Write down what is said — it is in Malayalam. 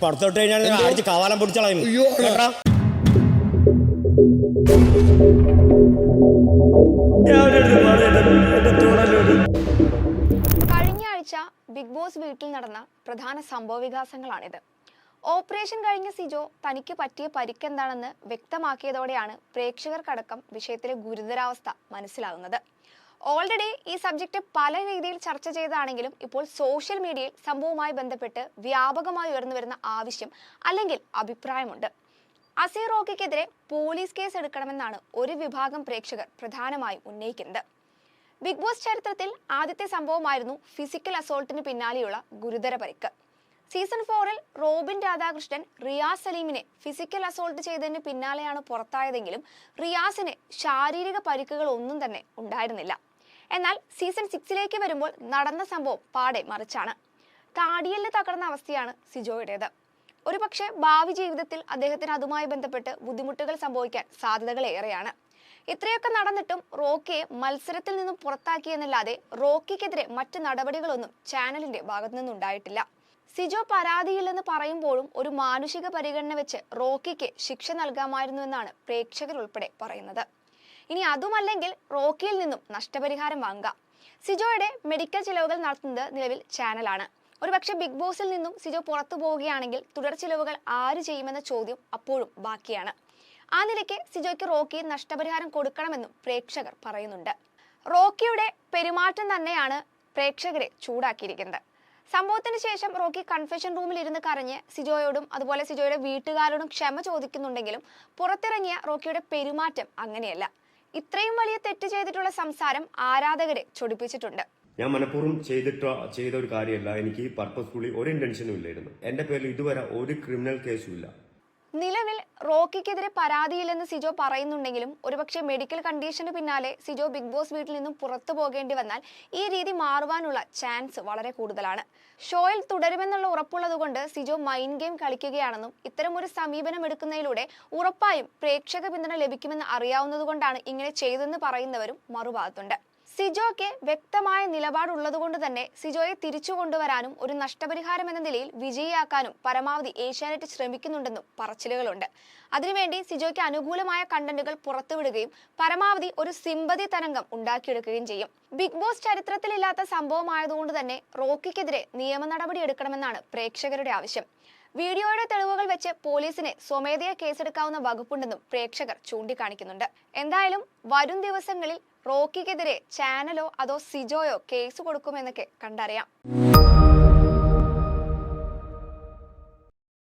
പുറത്തോട്ട് കഴിഞ്ഞാൽ അടിച്ച് കവാലം പിടിച്ചളയും. കഴിഞ്ഞ ആഴ്ച ബിഗ് ബോസ് വീട്ടിൽ നടന്ന പ്രധാന സംഭവ വികാസങ്ങളാണിത്. ഓപ്പറേഷൻ കഴിഞ്ഞ സിജോ തനിക്ക് പറ്റിയ പരിക്കെന്താണെന്ന് വ്യക്തമാക്കിയതോടെയാണ് പ്രേക്ഷകർക്കടക്കം വിഷയത്തിലെ ഗുരുതരാവസ്ഥ മനസ്സിലാകുന്നത്. ഓൾറെഡി ഈ സബ്ജക്റ്റ് പല രീതിയിൽ ചർച്ച ചെയ്താണെങ്കിലും ഇപ്പോൾ സോഷ്യൽ മീഡിയയിൽ സംഭവവുമായി ബന്ധപ്പെട്ട് വ്യാപകമായി ഉയർന്നു വരുന്ന ആവശ്യം അല്ലെങ്കിൽ അഭിപ്രായമുണ്ട്. അസീർ റോക്കിക്കെതിരെ പോലീസ് കേസ് എടുക്കണമെന്നാണ് ഒരു വിഭാഗം പ്രേക്ഷകർ പ്രധാനമായും ഉന്നയിക്കുന്നത്. ബിഗ് ബോസ് ചരിത്രത്തിൽ ആദ്യത്തെ സംഭവമായിരുന്നു ഫിസിക്കൽ അസോൾട്ടിന് പിന്നാലെയുള്ള ഗുരുതര പരിക്ക്. സീസൺ 4-ൽ റോബിൻ രാധാകൃഷ്ണൻ റിയാസ് സലീമിനെ ഫിസിക്കൽ അസോൾട്ട് ചെയ്തതിന് പിന്നാലെയാണ് പുറത്തായതെങ്കിലും റിയാസിന് ശാരീരിക പരിക്കുകൾ ഒന്നും തന്നെ ഉണ്ടായിരുന്നില്ല. എന്നാൽ സീസൺ 6-ലേക്ക് വരുമ്പോൾ നടന്ന സംഭവം പാടെ മറിച്ചാണ്. താടിയലിന് തകർന്ന അവസ്ഥയാണ് സിജോയുടേത്. ഒരുപക്ഷെ ഭാവി ജീവിതത്തിൽ അദ്ദേഹത്തിന് അതുമായി ബന്ധപ്പെട്ട് ബുദ്ധിമുട്ടുകൾ സംഭവിക്കാൻ സാധ്യതകൾ ഏറെയാണ്. ഇത്രയൊക്കെ നടന്നിട്ടും റോക്കിയെ മത്സരത്തിൽ നിന്നും പുറത്താക്കിയെന്നല്ലാതെ റോക്കിക്കെതിരെ മറ്റ് നടപടികളൊന്നും ചാനലിന്റെ ഭാഗത്തു നിന്നുണ്ടായിട്ടില്ല. സിജോ പരാതിയില്ലെന്ന് പറയുമ്പോഴും ഒരു മാനുഷിക പരിഗണന വെച്ച് റോക്കിക്ക് ശിക്ഷ നൽകാമായിരുന്നുവെന്നാണ് പ്രേക്ഷകരുൾപ്പെടെ പറയുന്നത്. ഇനി അതുമല്ലെങ്കിൽ റോക്കിയിൽ നിന്നും നഷ്ടപരിഹാരം വാങ്ങുക. സിജോയുടെ മെഡിക്കൽ ചിലവുകൾ നടത്തുന്നത് നിലവിൽ ചാനലാണ്. ഒരുപക്ഷെ ബിഗ് ബോസിൽ നിന്നും സിജോ പുറത്തു പോവുകയാണെങ്കിൽ തുടർ ചിലവുകൾ ആര് ചെയ്യുമെന്ന ചോദ്യം അപ്പോഴും ബാക്കിയാണ്. ആ നിലയ്ക്ക് സിജോയ്ക്ക് റോക്കി നഷ്ടപരിഹാരം കൊടുക്കണമെന്നും പ്രേക്ഷകർ പറയുന്നുണ്ട്. റോക്കിയുടെ പെരുമാറ്റം തന്നെയാണ് പ്രേക്ഷകരെ ചൂടാക്കിയിരിക്കുന്നത്. സംഭവത്തിന് ശേഷം റോക്കി കൺഫെഷൻ റൂമിൽ ഇരുന്ന് കരഞ്ഞ് സിജോയോടും അതുപോലെ സിജോയുടെ വീട്ടുകാരോടും ക്ഷമ ചോദിക്കുന്നുണ്ടെങ്കിലും പുറത്തിറങ്ങിയ റോക്കിയുടെ പെരുമാറ്റം അങ്ങനെയല്ല. ഇത്രയും വലിയ തെറ്റ് ചെയ്തിട്ടുള്ള സംസാരം ആരാധകരെ ചൊടിപ്പിച്ചിട്ടുണ്ട്. ഞാൻ മനഃപൂർവ്വം ചെയ്ത ഒരു കാര്യമല്ല. എനിക്ക് പർപ്പസ്ഫുള്ളി ഒരു ഇന്റൻഷനും ഇല്ലായിരുന്നു. എന്റെ പേരിൽ ഇതുവരെ ഒരു ക്രിമിനൽ കേസും ഇല്ല. നിലവിൽ റോക്കിക്കെതിരെ പരാതിയില്ലെന്ന് സിജോ പറയുന്നുണ്ടെങ്കിലും ഒരുപക്ഷെ മെഡിക്കൽ കണ്ടീഷന് പിന്നാലെ സിജോ ബിഗ് ബോസ് വീട്ടിൽ നിന്നും പുറത്തു പോകേണ്ടി വന്നാൽ ഈ രീതി മാറുവാനുള്ള ചാൻസ് വളരെ കൂടുതലാണ്. ഷോയിൽ തുടരുമെന്നുള്ള ഉറപ്പുള്ളതുകൊണ്ട് സിജോ മൈൻഡ് ഗെയിം കളിക്കുകയാണെന്നും ഇത്തരമൊരു സമീപനം എടുക്കുന്നതിലൂടെ ഉറപ്പായും പ്രേക്ഷക പിന്തുണ ലഭിക്കുമെന്ന് അറിയാവുന്നതുകൊണ്ടാണ് ഇങ്ങനെ ചെയ്തെന്ന് പറയുന്നവരും മറുഭാഗത്തുണ്ട്. സിജോയ്ക്ക് വ്യക്തമായ നിലപാടുള്ളതുകൊണ്ട് തന്നെ സിജോയെ തിരിച്ചു കൊണ്ടുവരാനും ഒരു നഷ്ടപരിഹാരം എന്ന നിലയിൽ വിജയിയാക്കാനും പരമാവധി ഏഷ്യാനെറ്റ് ശ്രമിക്കുന്നുണ്ടെന്നും പറച്ചിലുകളുണ്ട്. അതിനുവേണ്ടി സിജോയ്ക്ക് അനുകൂലമായ കണ്ടന്റുകൾ പുറത്തുവിടുകയും പരമാവധി ഒരു സിമ്പതി തരംഗം ഉണ്ടാക്കിയെടുക്കുകയും ചെയ്യും. ബിഗ് ബോസ് ചരിത്രത്തിലില്ലാത്ത സംഭവമായതുകൊണ്ട് തന്നെ റോക്കിക്കെതിരെ നിയമ നടപടി എടുക്കണമെന്നാണ് പ്രേക്ഷകരുടെ ആവശ്യം. വീഡിയോയുടെ തെളിവുകൾ വെച്ച് പോലീസിനെ സ്വമേധയാ കേസെടുക്കാവുന്ന വകുപ്പുണ്ടെന്നും പ്രേക്ഷകർ ചൂണ്ടിക്കാണിക്കുന്നുണ്ട്. എന്തായാലും വരും ദിവസങ്ങളിൽ റോക്കിക്കെതിരെ ചാനലോ അതോ സിജോയോ കേസ് കൊടുക്കുമെന്നൊക്കെ കണ്ടറിയാം.